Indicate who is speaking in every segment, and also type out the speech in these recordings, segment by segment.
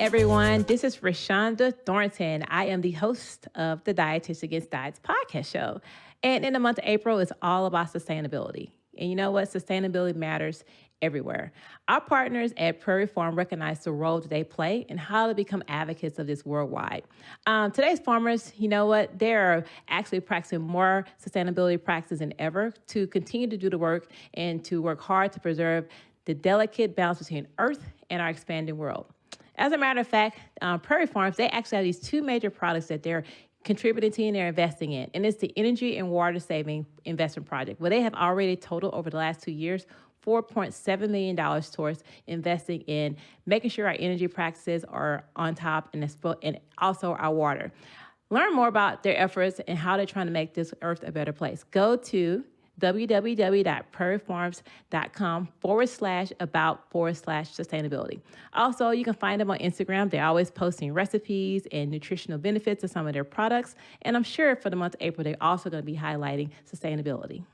Speaker 1: everyone. This is Rashonda Thornton. I am the host of the Dietitian Against Diets podcast show. And in the month of April, it's all about sustainability. And you know what? Sustainability matters everywhere. Our partners at Prairie Farm recognize the role that they play and how to become advocates of this worldwide. Today's farmers, you know what? They're actually practicing more sustainability practices than ever to continue to do the work and to work hard to preserve the delicate balance between Earth and our expanding world. As a matter of fact, Prairie Farms, they actually have these two major products that they're contributing to and they're investing in. And it's the energy and water saving investment project, where they have already totaled over the last 2 years $4.7 million towards investing in making sure our energy practices are on top and also our water. Learn more about their efforts and how they're trying to make this earth a better place. Go to www.prairiefarms.com/about/sustainability. Also, you can find them on Instagram. They're always posting recipes and nutritional benefits of some of their products. And I'm sure for the month of April, they're also going to be highlighting sustainability.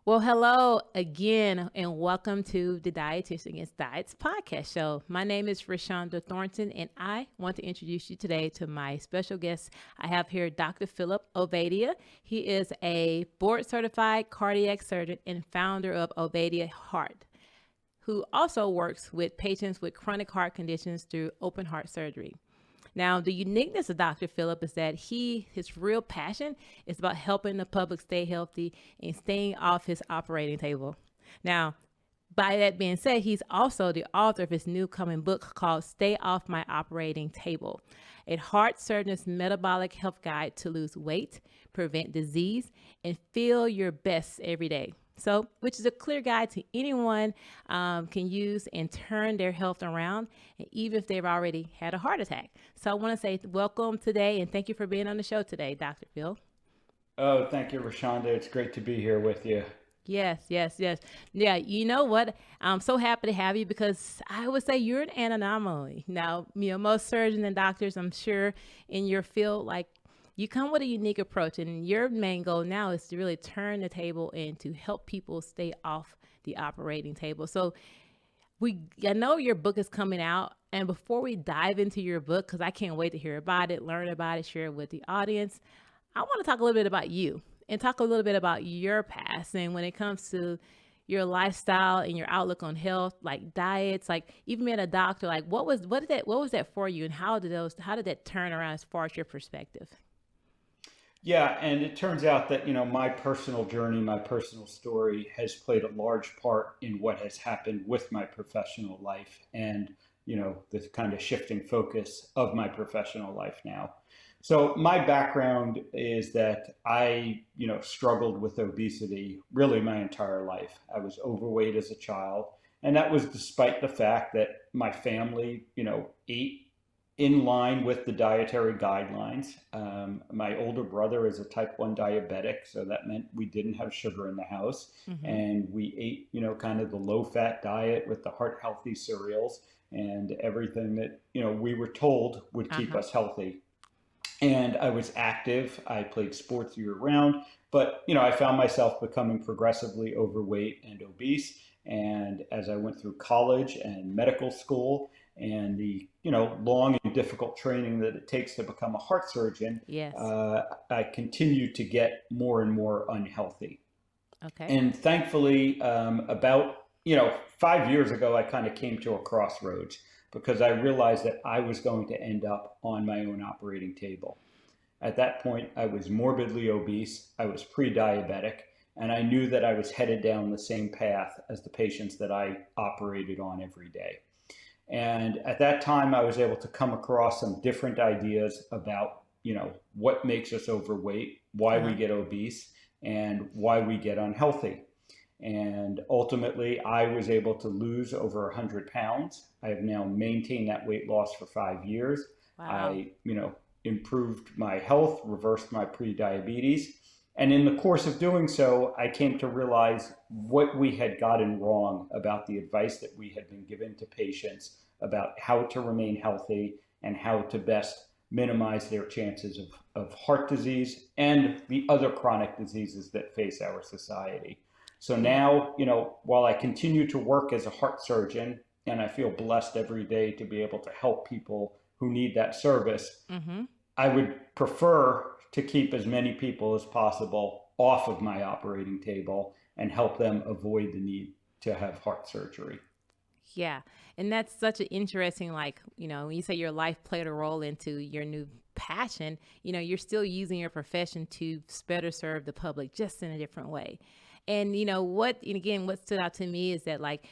Speaker 1: Well, hello again, and welcome to the Dietitian Against Diets podcast show. My name is Rashonda Thornton, and I want to introduce you today to my special guest. I have here Dr. Phillip Ovadia. He is a board-certified cardiac surgeon and founder of Ovadia Heart, who also works with patients with chronic heart conditions through open heart surgery. Now, the uniqueness of Dr. Phillip is that his real passion is about helping the public stay healthy and staying off his operating table. Now, by that being said, he's also the author of his new coming book called Stay Off My Operating Table, a heart surgeon's metabolic health guide to lose weight, prevent disease, and feel your best every day. So, which is a clear guide to anyone can use and turn their health around, and even if they've already had a heart attack. So I want to say welcome today, and thank you for being on the show today, Dr. Phil.
Speaker 2: Oh, thank you, Rashonda. It's great to be here with you.
Speaker 1: Yes. Yeah, you know what? I'm so happy to have you because I would say you're an anomaly. Now, most surgeons and doctors, I'm sure in your field, you come with a unique approach, and your main goal now is to really turn the table and to help people stay off the operating table. So I know your book is coming out, and before we dive into your book, because I can't wait to hear about it, learn about it, share it with the audience, I want to talk a little bit about you and talk a little bit about your past. And when it comes to your lifestyle and your outlook on health, like diets, like even being a doctor, like what was that for you, and how did that turn around as far as your perspective?
Speaker 2: Yeah, and it turns out that, my personal journey, my personal story has played a large part in what has happened with my professional life and, the kind of shifting focus of my professional life now. So my background is that I, struggled with obesity really my entire life. I was overweight as a child, and that was despite the fact that my family, ate in line with the dietary guidelines. My older brother is a type 1 diabetic, so that meant we didn't have sugar in the house. Mm-hmm. And we ate, kind of the low-fat diet with the heart healthy cereals and everything that, we were told would keep us healthy. And I was active. I played sports year round, but, I found myself becoming progressively overweight and obese. And as I went through college and medical school, and the long and difficult training that it takes to become a heart surgeon,
Speaker 1: yes.
Speaker 2: I continued to get more and more unhealthy.
Speaker 1: Okay.
Speaker 2: And thankfully, about 5 years ago, I kind of came to a crossroads because I realized that I was going to end up on my own operating table. At that point, I was morbidly obese, I was pre-diabetic, and I knew that I was headed down the same path as the patients that I operated on every day. And at that time, I was able to come across some different ideas about, what makes us overweight, why we get obese, and why we get unhealthy. And ultimately, I was able to lose over 100 pounds. I have now maintained that weight loss for 5 years.
Speaker 1: Wow.
Speaker 2: I, improved my health, reversed my pre-diabetes. And in the course of doing so, I came to realize what we had gotten wrong about the advice that we had been given to patients about how to remain healthy and how to best minimize their chances of heart disease and the other chronic diseases that face our society. So now, while I continue to work as a heart surgeon, and I feel blessed every day to be able to help people who need that service.
Speaker 1: Mm-hmm.
Speaker 2: I would prefer to keep as many people as possible off of my operating table and help them avoid the need to have heart surgery.
Speaker 1: Yeah. And that's such an interesting, like, when you say your life played a role into your new passion, you're still using your profession to better serve the public just in a different way. And, and again, what stood out to me is that, like,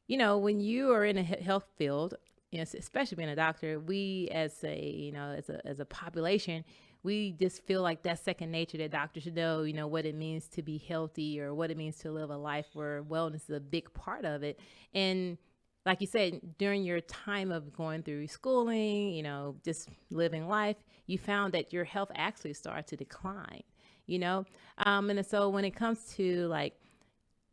Speaker 1: when you are in a health field, especially being a doctor, we as a population, we just feel like that's second nature, that doctors should know, what it means to be healthy or what it means to live a life where wellness is a big part of it. And like you said, during your time of going through schooling, just living life, you found that your health actually started to decline, you know? And so when it comes to like,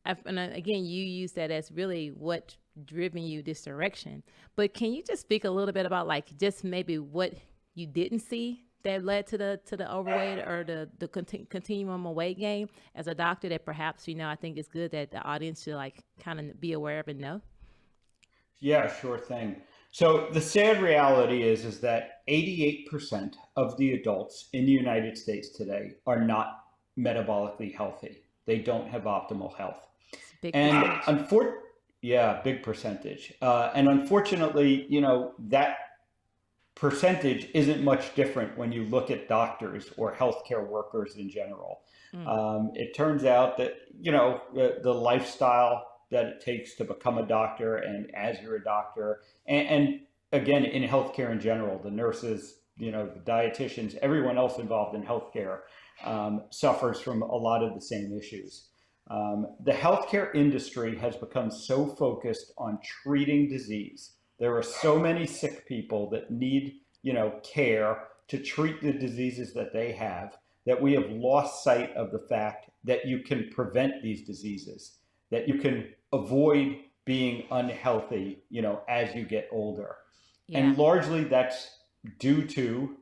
Speaker 1: again, you use that as really what driven you this direction. But can you just speak a little bit about like just maybe what you didn't see that led to the overweight or the continuum of weight gain as a doctor that perhaps I think it's good that the audience should like kind of be aware of and know?
Speaker 2: Yeah, sure thing. So the sad reality is that 88% of the adults in the United States today are not metabolically healthy. They don't have optimal health.
Speaker 1: It's a big
Speaker 2: And
Speaker 1: percentage.
Speaker 2: yeah, big percentage. And unfortunately, that percentage isn't much different when you look at doctors or healthcare workers in general.
Speaker 1: Mm.
Speaker 2: It turns out that, the lifestyle that it takes to become a doctor and as you're a doctor, and again, in healthcare in general, the nurses, the dietitians, everyone else involved in healthcare suffers from a lot of the same issues. The healthcare industry has become so focused on treating disease. There are so many sick people that need, care to treat the diseases that they have, that we have lost sight of the fact that you can prevent these diseases, that you can avoid being unhealthy, as you get older.
Speaker 1: Yeah.
Speaker 2: And largely that's due to,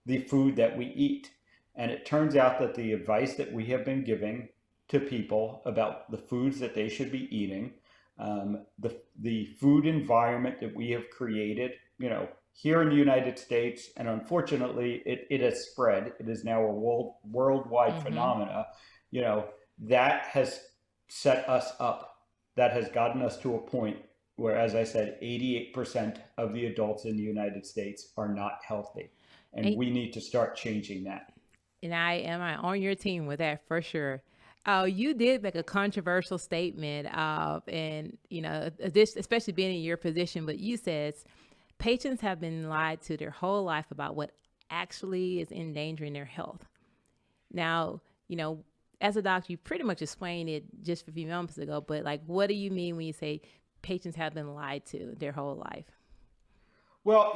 Speaker 2: the food that we eat. And it turns out that the advice that we have been giving to people about the foods that they should be eating, the food environment that we have created, here in the United States, and unfortunately, it has spread. It is now a worldwide
Speaker 1: Mm-hmm.
Speaker 2: phenomena. That has set us up. That has gotten us to a point where, as I said, 88% of the adults in the United States are not healthy, and
Speaker 1: And,
Speaker 2: we need to start changing that.
Speaker 1: and I am on your team with that for sure. You did make a controversial statement, and this, especially being in your position, but you says patients have been lied to their whole life about what actually is endangering their health. Now, as a doctor, you pretty much explained it just a few moments ago, but like, what do you mean when you say patients have been lied to their whole life?
Speaker 2: Well,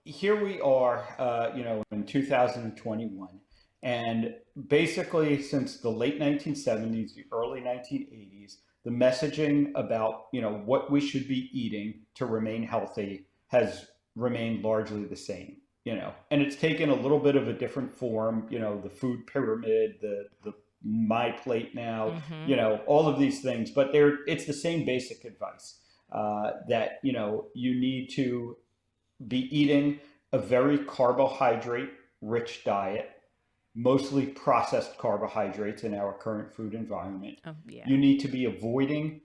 Speaker 2: here we are, in 2021, and basically since the late 1970s, the early 1980s, the messaging about, what we should be eating to remain healthy has remained largely the same, and it's taken a little bit of a different form, the food pyramid, the my plate now,
Speaker 1: Mm-hmm.
Speaker 2: all of these things, but it's the same basic advice that, you need to be eating a very carbohydrate rich diet, mostly processed carbohydrates in our current food environment.
Speaker 1: Oh, yeah.
Speaker 2: You need to be avoiding,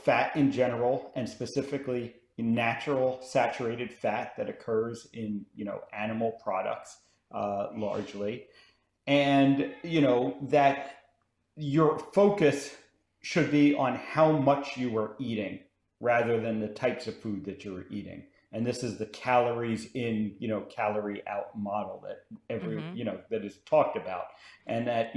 Speaker 2: fat in general, and specifically natural saturated fat that occurs in, animal products largely. And, that your focus should be on how much you are eating rather than the types of food that you're eating. And this is the calories in, calorie out model that
Speaker 1: Mm-hmm.
Speaker 2: that is talked about. And that,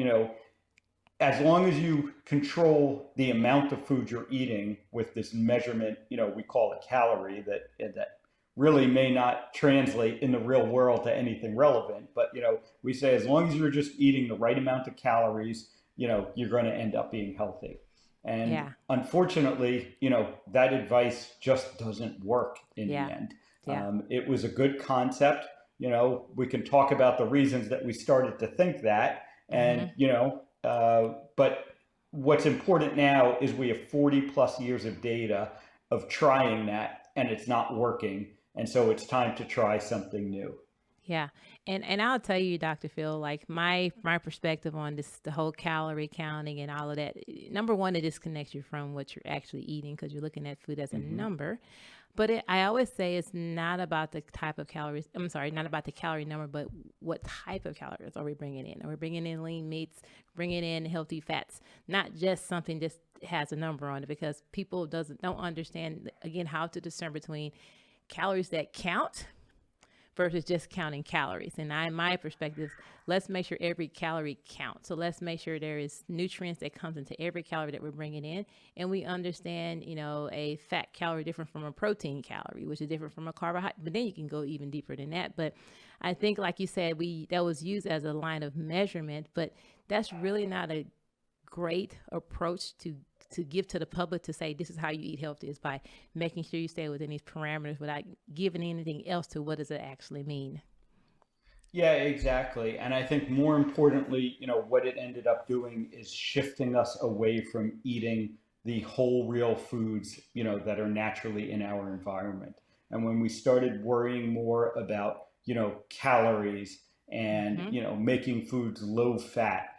Speaker 2: as long as you control the amount of food you're eating with this measurement, we call it calorie, that really may not translate in the real world to anything relevant. But, we say as long as you're just eating the right amount of calories, you're going to end up being healthy. And
Speaker 1: Yeah.
Speaker 2: unfortunately, that advice just doesn't work in the
Speaker 1: Yeah.
Speaker 2: end.
Speaker 1: Yeah.
Speaker 2: It was a good concept. We can talk about the reasons that we started to think that.
Speaker 1: Mm-hmm.
Speaker 2: And, but what's important now is we have 40 plus years of data, of trying that and it's not working. And so it's time to try something new.
Speaker 1: Yeah. And I'll tell you, Dr. Phil, like my perspective on this, the whole calorie counting and all of that. Number one, it disconnects you from what you're actually eating because you're looking at food as a
Speaker 2: Hmm.
Speaker 1: number. But I always say it's not about the type of calories. I'm sorry, not about the calorie number, but what type of calories are we bringing in? Are we bringing in lean meats, bringing in healthy fats, not just something just has a number on it? Because people don't understand again how to discern between calories that count versus just counting calories. And my perspective, let's make sure every calorie counts. So let's make sure there is nutrients that comes into every calorie that we're bringing in, and we understand, a fat calorie different from a protein calorie, which is different from a carbohydrate. But then you can go even deeper than that. But I think, like you said, that was used as a line of measurement, but that's really not a great approach to give to the public to say this is how you eat healthy, is by making sure you stay within these parameters without giving anything else to what does it actually mean.
Speaker 2: Yeah, exactly. And I think more importantly, what it ended up doing is shifting us away from eating the whole real foods, that are naturally in our environment. And when we started worrying more about, calories and,
Speaker 1: Mm-hmm.
Speaker 2: making foods low fat,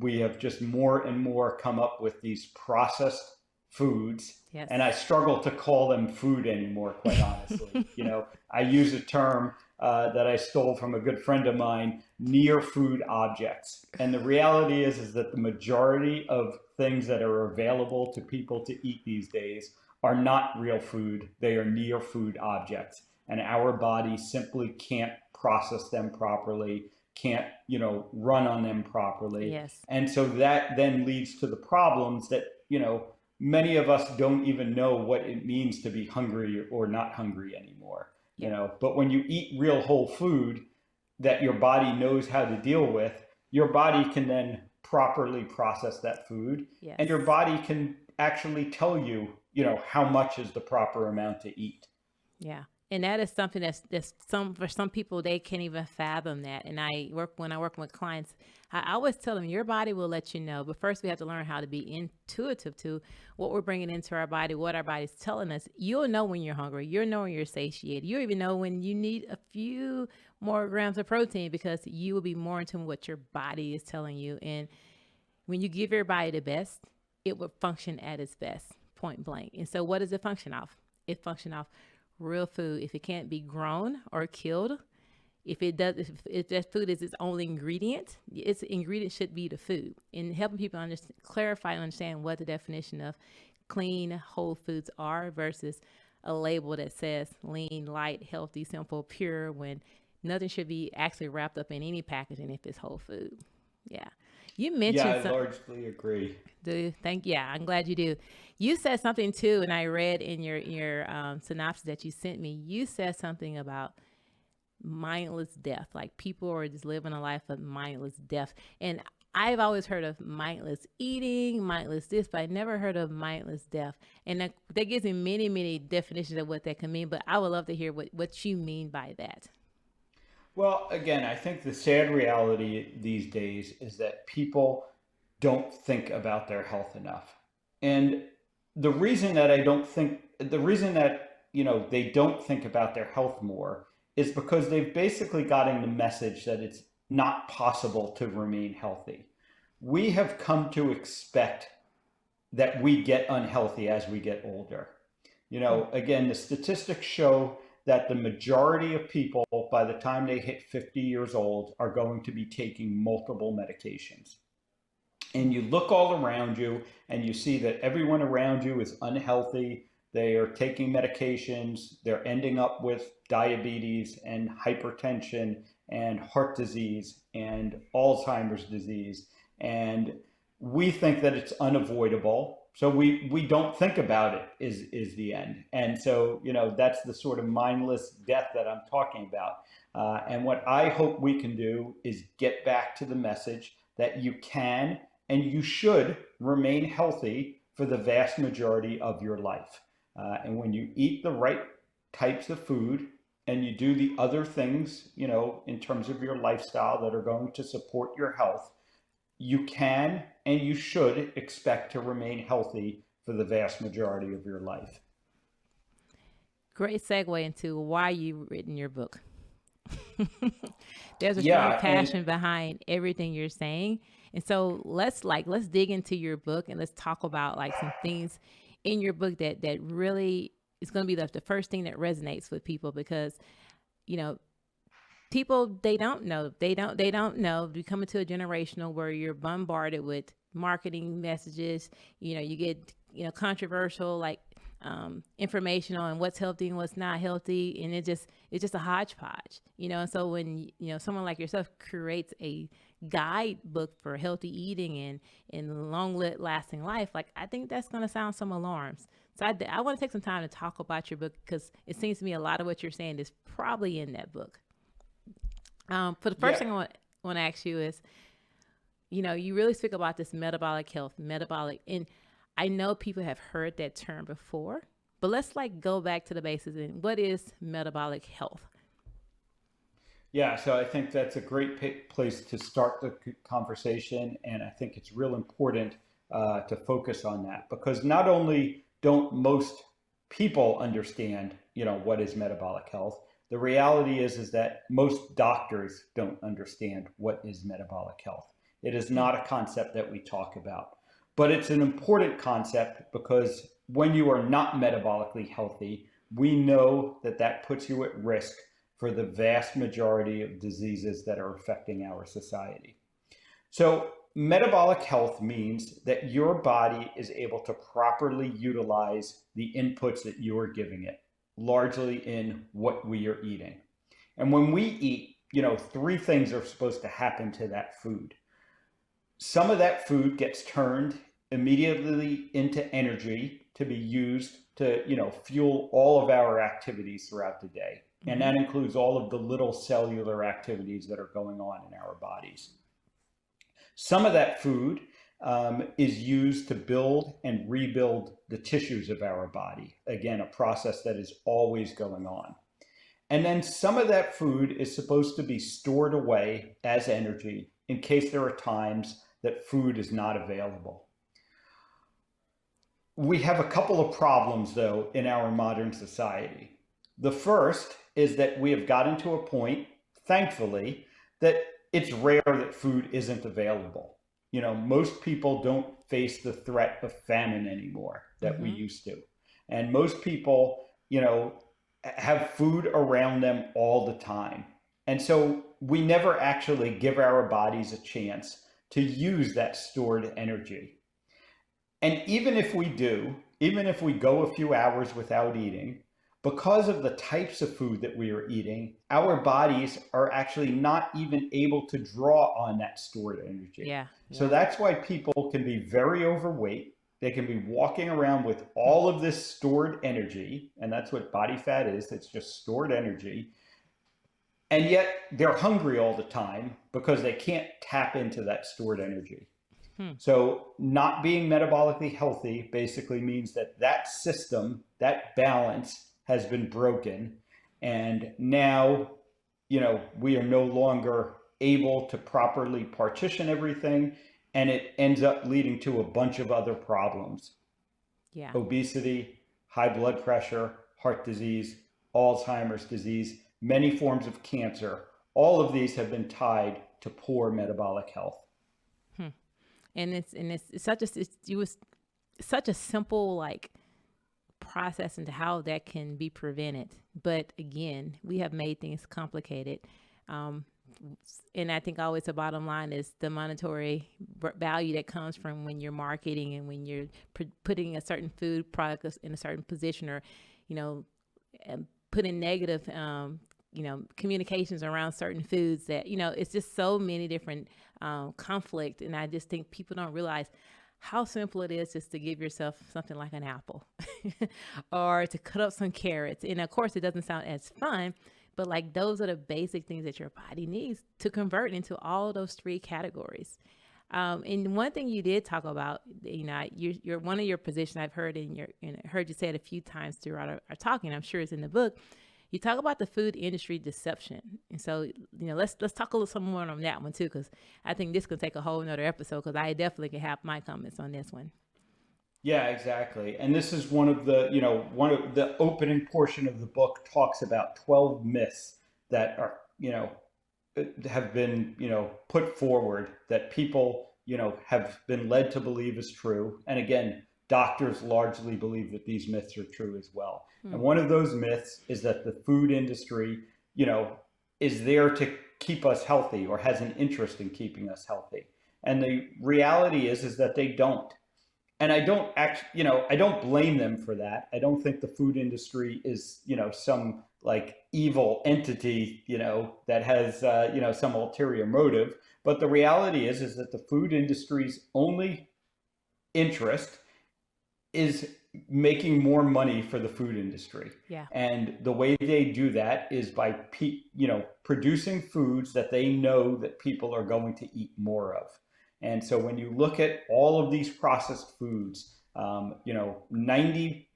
Speaker 2: we have just more and more come up with these processed foods.
Speaker 1: Yes.
Speaker 2: And I struggle to call them food anymore, quite honestly. I use a term that I stole from a good friend of mine, near food objects. And the reality is that the majority of things that are available to people to eat these days are not real food. They are near food objects. And our body simply can't process them properly, can't, run on them properly.
Speaker 1: Yes.
Speaker 2: And so that then leads to the problems that, many of us don't even know what it means to be hungry or not hungry anymore.
Speaker 1: Yeah.
Speaker 2: But when you eat real whole food that your body knows how to deal with, your body can then properly process that food,
Speaker 1: Yes.
Speaker 2: and your body can actually tell you, how much is the proper amount to eat.
Speaker 1: Yeah. And that is something that's for some people they can't even fathom that. And when I work with clients, I always tell them your body will let you know, but first we have to learn how to be intuitive to what we're bringing into our body, what our body's telling us. You'll know when you're hungry. You'll know when you're satiated. You even know when you need a few more grams of protein because you will be more in tune with what your body is telling you. And when you give your body the best, it will function at its best, point blank. And so what does it function off? It function off real food. If it can't be grown or killed, if that food is its only ingredient, its ingredient should be the food. And helping people clarify and understand what the definition of clean whole foods are versus a label that says lean, light, healthy, simple, pure, when nothing should be actually wrapped up in any packaging if it's whole food. Yeah. You
Speaker 2: Yeah,
Speaker 1: mentioned
Speaker 2: I
Speaker 1: some.
Speaker 2: largely agree.
Speaker 1: Yeah, I'm glad you do. You said something too, and I read in your synopsis that you sent me. You said something about mindless death, like people are just living a life of mindless death. And I've always heard of mindless eating, mindless this, but I never heard of mindless death. And that gives me many, many definitions of what that can mean. But I would love to hear what you mean by that.
Speaker 2: Well, again, I think the sad reality these days is that people don't think about their health enough. And the reason that, they don't think about their health more is because they've basically gotten the message that it's not possible to remain healthy. We have come to expect that we get unhealthy as we get older.
Speaker 1: Hmm.
Speaker 2: Again, the statistics show that the majority of people, by the time they hit 50 years old, are going to be taking multiple medications. And you look all around you and you see that everyone around you is unhealthy. They are taking medications. They're ending up with diabetes and hypertension and heart disease and Alzheimer's disease. And we think that it's unavoidable. So we don't think about it is the end. And so, that's the sort of mindless death that I'm talking about. And what I hope we can do is get back to the message that you can and you should remain healthy for the vast majority of your life. And when you eat the right types of food and you do the other things, in terms of your lifestyle that are going to support your health, you can and you should expect to remain healthy for the vast majority of your life.
Speaker 1: Great segue into why you written your book. There's a strong
Speaker 2: Yeah, and
Speaker 1: passion behind everything you're saying. And so let's dig into your book and let's talk about like some things in your book that really is going to be the first thing that resonates with people because you know people they don't know we come into a generational where you're bombarded with marketing messages. You get controversial like information on what's healthy and what's not healthy, and it's just a hodgepodge. And so when someone like yourself creates a guidebook for healthy eating and long lasting life, like I think that's going to sound some alarms. So I want to take some time to talk about your book because it seems to me a lot of what you're saying is probably in that book. For the first
Speaker 2: yeah,
Speaker 1: thing I want to ask you is, you really speak about this metabolic health, and I know people have heard that term before, but let's like go back to the basics and what is metabolic health?
Speaker 2: yeah. So I think that's a great place to start the conversation, and I think it's real important to focus on that because not only don't most people understand, what is metabolic health. The reality is that most doctors don't understand what is metabolic health. It is
Speaker 1: Hmm.
Speaker 2: not a concept that we talk about, but it's an important concept because when you are not metabolically healthy, we know that that puts you at risk for the vast majority of diseases that are affecting our society. So, metabolic health means that your body is able to properly utilize the inputs that you are giving it, largely in what we are eating. And when we eat, three things are supposed to happen to that food. Some of that food gets turned immediately into energy to be used to, fuel all of our activities throughout the day. And
Speaker 1: Mm-hmm.
Speaker 2: that includes all of the little cellular activities that are going on in our bodies. Some of that food is used to build and rebuild the tissues of our body. Again, a process that is always going on. And then some of that food is supposed to be stored away as energy in case there are times that food is not available. We have a couple of problems, though, in our modern society. The first is that we have gotten to a point, thankfully, that it's rare that food isn't available. Most people don't face the threat of famine anymore that we
Speaker 1: Mm-hmm.
Speaker 2: used to. And most people, have food around them all the time. And so we never actually give our bodies a chance to use that stored energy. And even if we do, even if we go a few hours without eating, because of the types of food that we are eating, our bodies are actually not even able to draw on that stored energy.
Speaker 1: Yeah,
Speaker 2: So
Speaker 1: yeah.
Speaker 2: that's why people can be very overweight. They can be walking around with
Speaker 1: Hmm.
Speaker 2: all of this stored energy, and that's what body fat is. It's just stored energy. And yet they're hungry all the time because they can't tap into that stored energy.
Speaker 1: Hmm.
Speaker 2: So, not being metabolically healthy basically means that that system, that balance has been broken. And now, we are no longer able to properly partition everything. And it ends up leading to a bunch of other problems:
Speaker 1: Yeah.
Speaker 2: obesity, high blood pressure, heart disease, Alzheimer's disease, many forms of cancer. All of these have been tied to poor metabolic health.
Speaker 1: Hmm. And it's such a it was such a simple like process into how that can be prevented. But again, we have made things complicated. Um, and I think always the bottom line is the monetary value that comes from when you're marketing and when you're putting a certain food product in a certain position, or, you know, putting negative, communications around certain foods that, it's just so many different conflict. And I just think people don't realize how simple it is just to give yourself something like an apple or to cut up some carrots. And of course, it doesn't sound as fun, but like those are the basic things that your body needs to convert into all those three categories. And one thing you did talk about, you're one of your positions I've heard heard you say it a few times throughout our talking. I'm sure it's in the book. You talk about the food industry deception, and so let's talk a little some more on that one too, because I think this could take a whole another episode. Because I definitely can have my comments on this one.
Speaker 2: Yeah, exactly. And this is one of the, one of the opening portion of the book talks about 12 myths that are, have been, put forward that people, have been led to believe is true. And again, doctors largely believe that these myths are true as well. And one of those myths is that the food industry, you know, is there to keep us healthy or has an interest in keeping us healthy. And the reality is that they don't. And I don't actually, I don't blame them for that. I don't think the food industry is, some like evil entity, that has, some ulterior motive. But the reality is that the food industry's only interest is making more money for the food industry.
Speaker 1: Yeah.
Speaker 2: And the way they do that is by, producing foods that they know that people are going to eat more of. And so when you look at all of these processed foods, 90%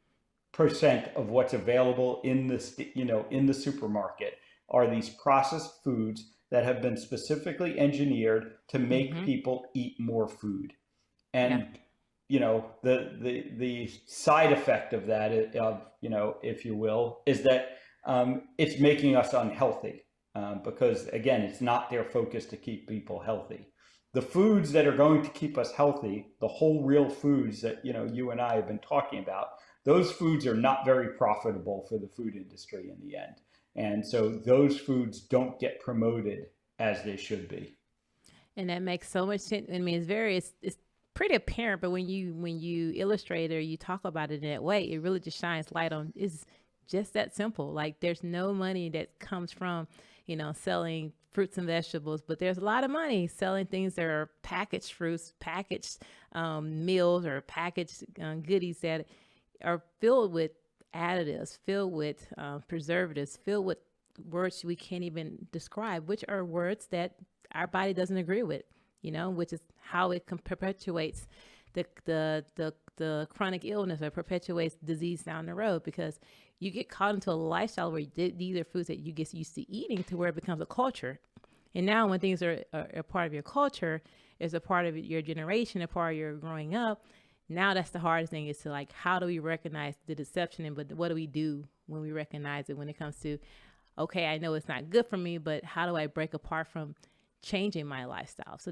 Speaker 2: of what's available in in the supermarket are these processed foods that have been specifically engineered to make
Speaker 1: Mm-hmm.
Speaker 2: people eat more food.
Speaker 1: Yeah.
Speaker 2: And the side effect of that, of if you will, is that it's making us unhealthy, because again, it's not their focus to keep people healthy. The foods that are going to keep us healthy, the whole real foods that you and I have been talking about, those foods are not very profitable for the food industry in the end, and so those foods don't get promoted as they should be.
Speaker 1: And that makes so much sense. I mean, it's pretty apparent, but when you illustrate or you talk about it in that way, it really just shines light on it's just that simple. Like there's no money that comes from, selling fruits and vegetables, but there's a lot of money selling things that are packaged fruits, packaged meals, or packaged goodies that are filled with additives, filled with preservatives, filled with words we can't even describe, which are words that our body doesn't agree with, which is how it perpetuates the chronic illness or perpetuates disease down the road, because you get caught into a lifestyle where these are foods that you get used to eating to where it becomes a culture. And now when things are a part of your culture, is a part of your generation, a part of your growing up, now that's the hardest thing, is to like, how do we recognize the deception, and but what do we do when we recognize it, when it comes to, okay, I know it's not good for me, but how do I break apart from changing my lifestyle? So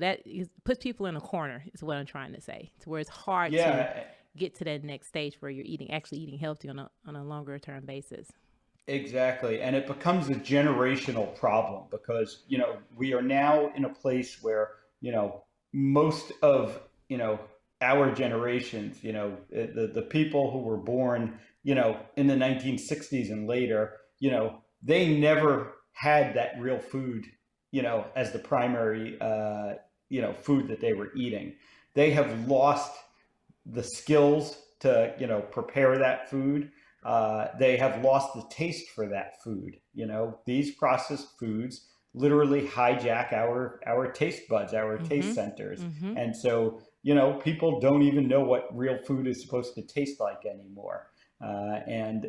Speaker 1: puts people in a corner is what I'm trying to say, to where it's hard to
Speaker 2: Yeah,
Speaker 1: get to that next stage where you're actually eating healthy on a longer term basis.
Speaker 2: exactly. And it becomes a generational problem because, we are now in a place where, most of, our generations, the people who were born, in the 1960s and later, they never had that real food, as the primary, food that they were eating. They have lost the skills to prepare that food. They have lost the taste for that food. These processed foods literally hijack our taste buds, our taste
Speaker 1: Mm-hmm.
Speaker 2: centers,
Speaker 1: Mm-hmm.
Speaker 2: and so people don't even know what real food is supposed to taste like anymore. And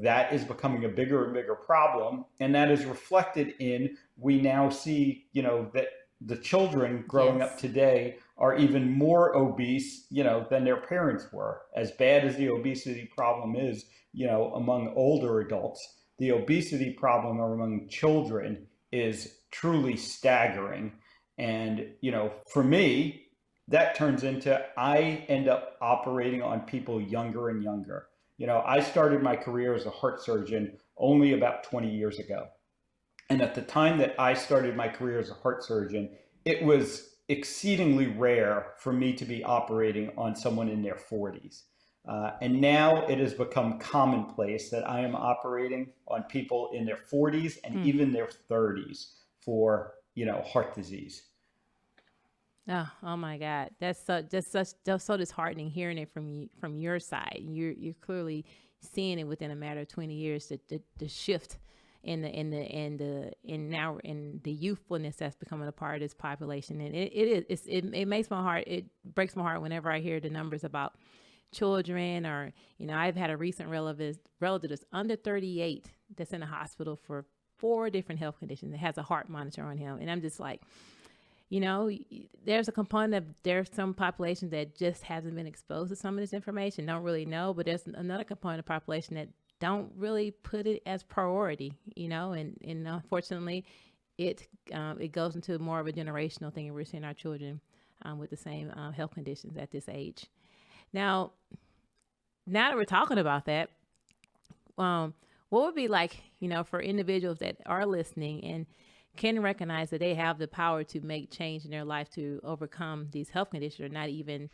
Speaker 2: that is becoming a bigger and bigger problem, and that is reflected in, we now see that the children growing up
Speaker 1: Yes.
Speaker 2: today are even more obese, than their parents were. As bad as the obesity problem is, among older adults, the obesity problem among children is truly staggering. And, for me, that turns into, I end up operating on people younger and younger. I started my career as a heart surgeon only about 20 years ago. And at the time that I started my career as a heart surgeon, it was exceedingly rare for me to be operating on someone in their 40s. And now it has become commonplace that I am operating on people in their 40s and
Speaker 1: Hmm.
Speaker 2: even their 30s for, heart disease.
Speaker 1: Oh my God, that's so disheartening hearing it from you, from your side. You're clearly seeing it within a matter of 20 years, the shift in now in the youthfulness that's becoming a part of this population. And it makes my heart, it breaks my heart whenever I hear the numbers about children, or I've had a recent relative that's under 38 that's in the hospital for 4 different health conditions that has a heart monitor on him, and I'm just like, there's a component of there's some population that just hasn't been exposed to some of this information, don't really know, but there's another component of population that don't really put it as priority, and unfortunately, it goes into more of a generational thing, and we're seeing our children with the same health conditions at this age. Now, that we're talking about that, what would be like, for individuals that are listening and can recognize that they have the power to make change in their life to overcome these health conditions, or not even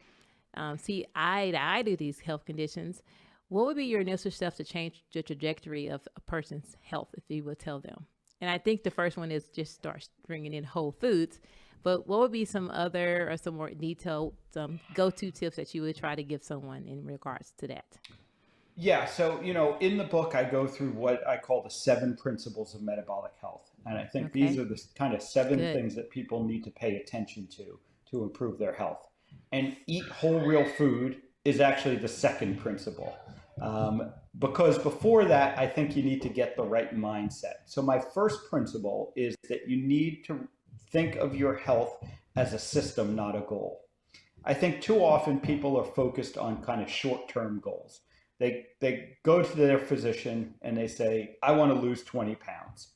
Speaker 1: see eye to eye to these health conditions? What would be your initial steps to change the trajectory of a person's health, if you would tell them? And I think the first one is just start bringing in whole foods. But what would be some other or some more detailed go-to tips that you would try to give someone in regards to that?
Speaker 2: Yeah, so in the book, I go through what I call the 7 principles of metabolic health, and I think these
Speaker 1: Okay,
Speaker 2: are the kind of 7
Speaker 1: good.
Speaker 2: things that people need to pay attention to improve their health. And eat whole, real food is actually the second principle, because before that, I think you need to get the right mindset. So my first principle is that you need to think of your health as a system, not a goal. I think too often people are focused on kind of short-term goals. They go to their physician and they say, I want to lose 20 pounds.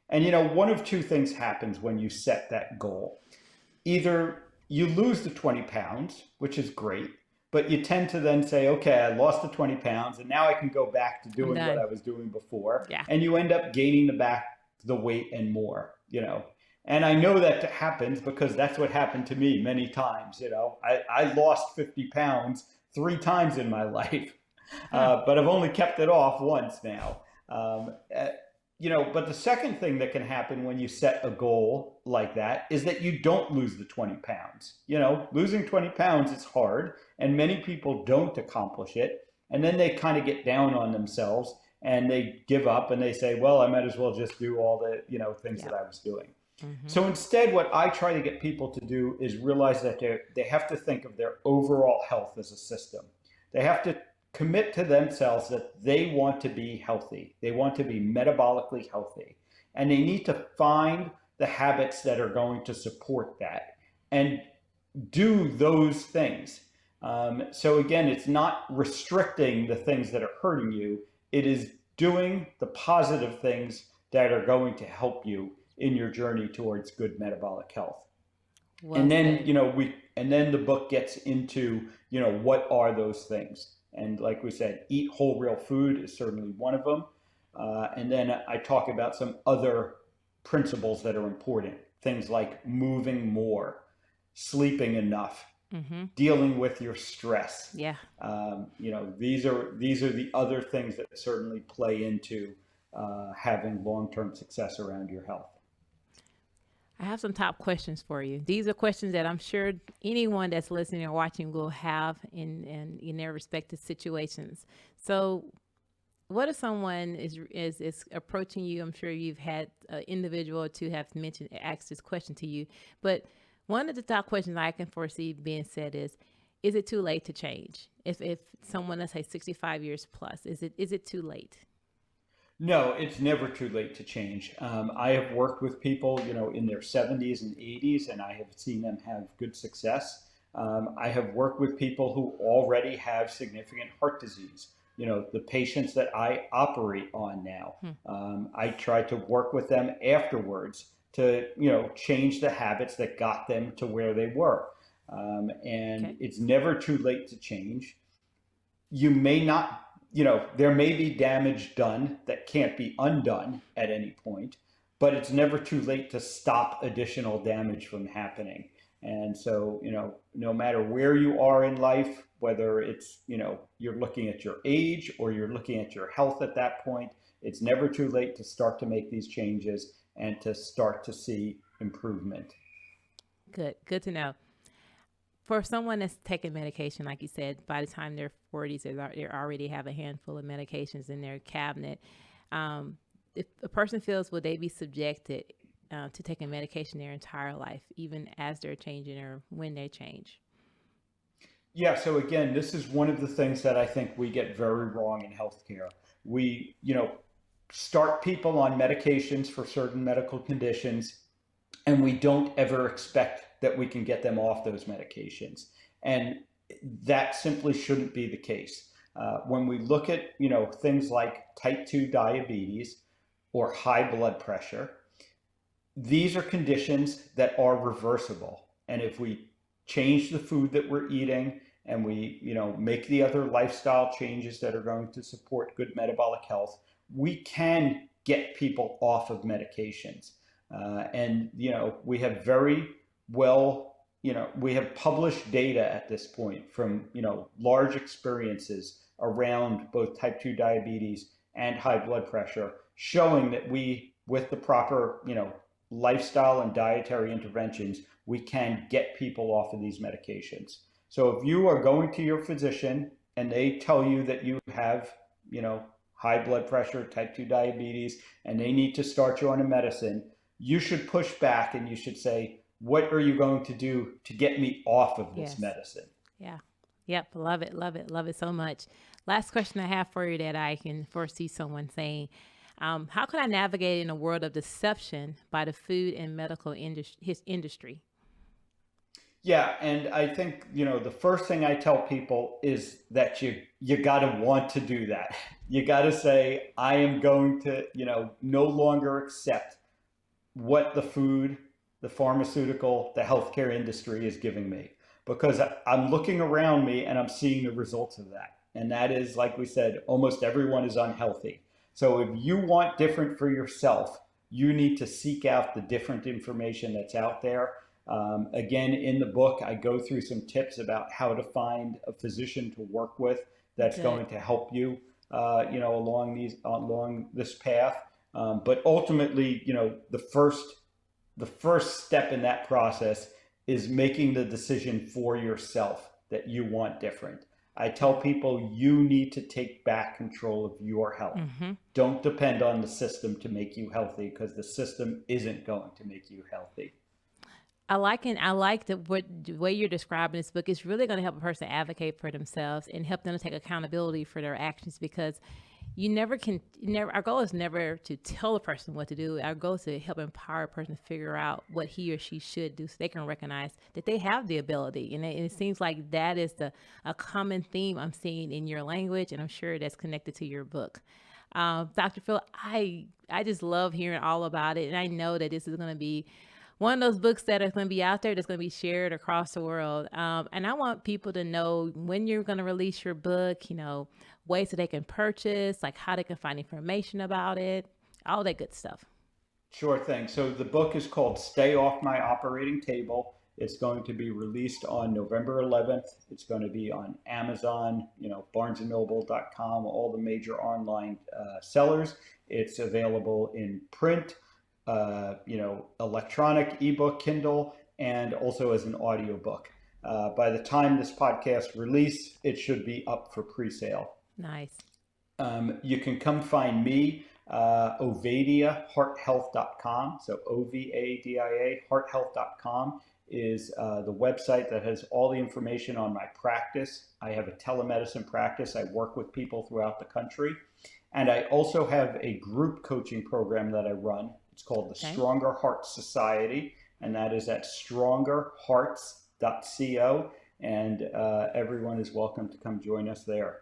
Speaker 2: And one of two things happens when you set that goal. Either you lose the 20 pounds, which is great, but you tend to then say, okay, I lost the 20 pounds and now I can go back to
Speaker 1: I'm
Speaker 2: doing what
Speaker 1: done.
Speaker 2: I was doing before.
Speaker 1: Yeah.
Speaker 2: And you end up gaining the weight and more. And I know that happens because that's what happened to me many times. I lost 50 pounds 3 times in my life,
Speaker 1: Hmm.
Speaker 2: but I've only kept it off once now. Um, uh, but the second thing that can happen when you set a goal like that is that you don't lose the 20 pounds. Losing 20 pounds is hard, and many people don't accomplish it. And then they kind of get down on themselves and they give up and they say, well, I might as well just do all the, things that
Speaker 1: Yep.
Speaker 2: I was doing.
Speaker 1: Mm-hmm.
Speaker 2: So instead, what I try to get people to do is realize that they have to think of their overall health as a system. They have to commit to themselves that they want to be healthy. They want to be metabolically healthy. And they need to find the habits that are going to support that and do those things. So again, it's not restricting the things that are hurting you. It is doing the positive things that are going to help you in your journey towards good metabolic health.
Speaker 1: Well
Speaker 2: And then,
Speaker 1: said.
Speaker 2: the book gets into, what are those things? And like we said, eat whole, real food is certainly one of them. And then I talk about some other principles that are important. Things like moving more, sleeping enough,
Speaker 1: Mm-hmm.
Speaker 2: dealing with your stress.
Speaker 1: Yeah.
Speaker 2: These are the other things that certainly play into having long-term success around your health.
Speaker 1: I have some top questions for you. These are questions that I'm sure anyone that's listening or watching will have in their respective situations. So, what if someone is approaching you? I'm sure you've had an individual or two have mentioned asked this question to you, but one of the top questions I can foresee being said is it too late to change? If someone, let's say 65 years plus, is it too late?
Speaker 2: No, it's never too late to change. I have worked with people, in their 70s and 80s, and I have seen them have good success. I have worked with people who already have significant heart disease. The patients that I operate on now,
Speaker 1: Hmm.
Speaker 2: I try to work with them afterwards to, change the habits that got them to where they were. And
Speaker 1: Okay.
Speaker 2: it's never too late to change. You may not, there may be damage done that can't be undone at any point, but it's never too late to stop additional damage from happening. And so, no matter where you are in life, whether it's, you're looking at your age or you're looking at your health at that point, it's never too late to start to make these changes and to start to see improvement.
Speaker 1: Good. Good to know. For someone that's taking medication, like you said, by the time they're 40s, they already have a handful of medications in their cabinet. If a person feels, will they be subjected to taking medication their entire life, even as they're changing or when they change?
Speaker 2: Yeah, so again, this is one of the things that I think we get very wrong in healthcare. We, start people on medications for certain medical conditions, and we don't ever expect that we can get them off those medications. And that simply shouldn't be the case. When we look at things like type 2 diabetes or high blood pressure, these are conditions that are reversible. And if we change the food that we're eating and we make the other lifestyle changes that are going to support good metabolic health, we can get people off of medications. And we have very well, we have published data at this point from large experiences around both type 2 diabetes and high blood pressure, showing that we, with the proper lifestyle and dietary interventions, we can get people off of these medications. So if you are going to your physician and they tell you that you have, high blood pressure, type 2 diabetes, and they need to start you on a medicine, you should push back and you should say, what are you going to do to get me off of this
Speaker 1: Yes.
Speaker 2: medicine?
Speaker 1: Yeah. Yep. Love it. Love it. Love it so much. Last question I have for you that I can foresee someone saying, how can I navigate in a world of deception by the food and medical industry?
Speaker 2: Yeah, and I think the first thing I tell people is that you got to want to do that. You got to say, I am going to no longer accept what the food, the pharmaceutical, the healthcare industry is giving me, because I'm looking around me and I'm seeing the results of that. And that is, like we said, almost everyone is unhealthy. So if you want different for yourself, you need to seek out the different information that's out there. Again, in the book, I go through some tips about how to find a physician to work with that's
Speaker 1: Good.
Speaker 2: going to help you, along this path. But ultimately, the first step in that process is making the decision for yourself that you want different. I tell people you need to take back control of your health.
Speaker 1: Mm-hmm.
Speaker 2: Don't depend on the system to make you healthy, because the system isn't going to make you healthy.
Speaker 1: I like the way you're describing this book. It's really going to help a person advocate for themselves and help them to take accountability for their actions, because our goal is never to tell a person what to do. Our goal is to help empower a person to figure out what he or she should do so they can recognize that they have the ability. And it seems like that is a common theme I'm seeing in your language, and I'm sure that's connected to your book. Dr. Phil, I just love hearing all about it. And I know that this is going to be one of those books that is going to be out there that's going to be shared across the world. And I want people to know when you're going to release your book, ways that they can purchase, like how they can find information about it, all that good stuff.
Speaker 2: Sure thing. So the book is called Stay Off My Operating Table. It's going to be released on November 11th. It's going to be on Amazon, barnesandnoble.com, all the major online sellers. It's available in print, electronic, ebook, Kindle, and also as an audiobook. By the time this podcast release, it should be up for pre-sale.
Speaker 1: Nice.
Speaker 2: You can come find me, OvadiaHeartHealth.com. So OVADIA HeartHealth.com is the website that has all the information on my practice. I have a telemedicine practice. I work with people throughout the country. And I also have a group coaching program that I run. It's called the
Speaker 1: Okay.
Speaker 2: Stronger Heart Society, and that is at strongerhearts.co. And everyone is welcome to come join us there.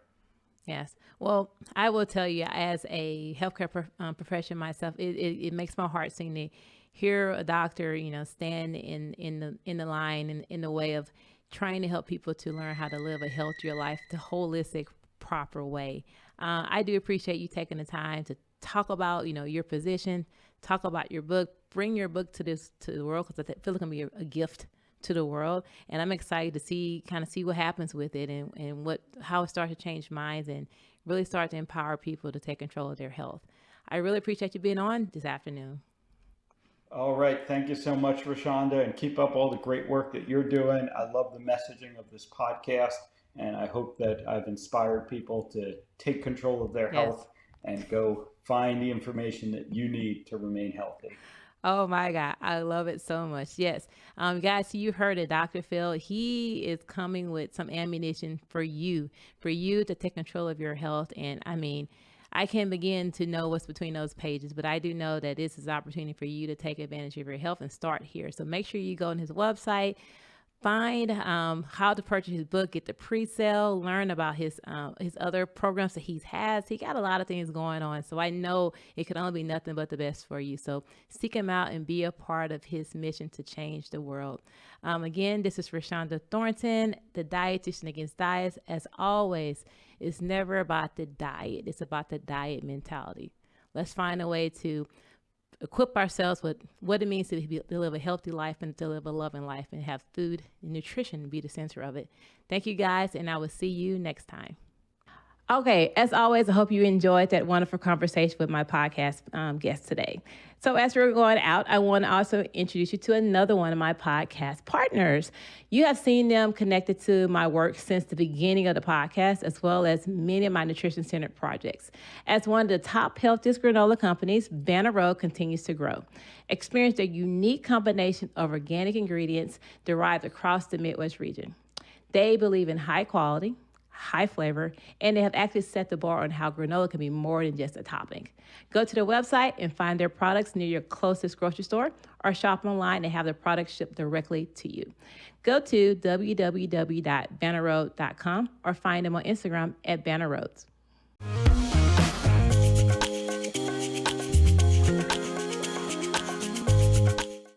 Speaker 1: Yes. Well, I will tell you, as a healthcare profession myself, it makes my heart sing to hear a doctor, stand in the line in the way of trying to help people to learn how to live a healthier life, the holistic, proper way. I do appreciate you taking the time to talk about, your position, talk about your book, bring your book to the world, because I feel it's gonna be a gift to the world, and I'm excited to see what happens with it, and how it starts to change minds and really start to empower people to take control of their health. I really appreciate you being on this afternoon.
Speaker 2: All right. Thank you so much, Rashonda, and keep up all the great work that you're doing. I love the messaging of this podcast, and I hope that I've inspired people to take control of their
Speaker 1: Yes.
Speaker 2: health and go find the information that you need to remain healthy.
Speaker 1: Oh my God, I love it so much. Yes. Guys, you heard it, Dr. Phil. He is coming with some ammunition for you to take control of your health. And I mean, I can't begin to know what's between those pages, but I do know that this is an opportunity for you to take advantage of your health and start here. So make sure you go on his website, find how to purchase his book, get the pre-sale, learn about his other programs that he has. He got a lot of things going on, so I know it could only be nothing but the best for you. So seek him out and be a part of his mission to change the world. Again, this is Rashonda Thornton, the Dietitian Against Diets. As always, it's never about the diet. It's about the diet mentality. Let's find a way to equip ourselves with what it means to live a healthy life and to live a loving life, and have food and nutrition be the center of it. Thank you guys, and I will see you next time. Okay, as always, I hope you enjoyed that wonderful conversation with my podcast guest today. So as we're going out, I want to also introduce you to another one of my podcast partners. You have seen them connected to my work since the beginning of the podcast, as well as many of my nutrition-centered projects. As one of the top healthiest granola companies, Banner Road continues to grow. Experience a unique combination of organic ingredients derived across the Midwest region. They believe in high quality, high flavor, and they have actually set the bar on how granola can be more than just a topping. Go to their website and find their products near your closest grocery store, or shop online and have the products shipped directly to you. Go to www.bannerroad.com or find them on Instagram at bannerroads.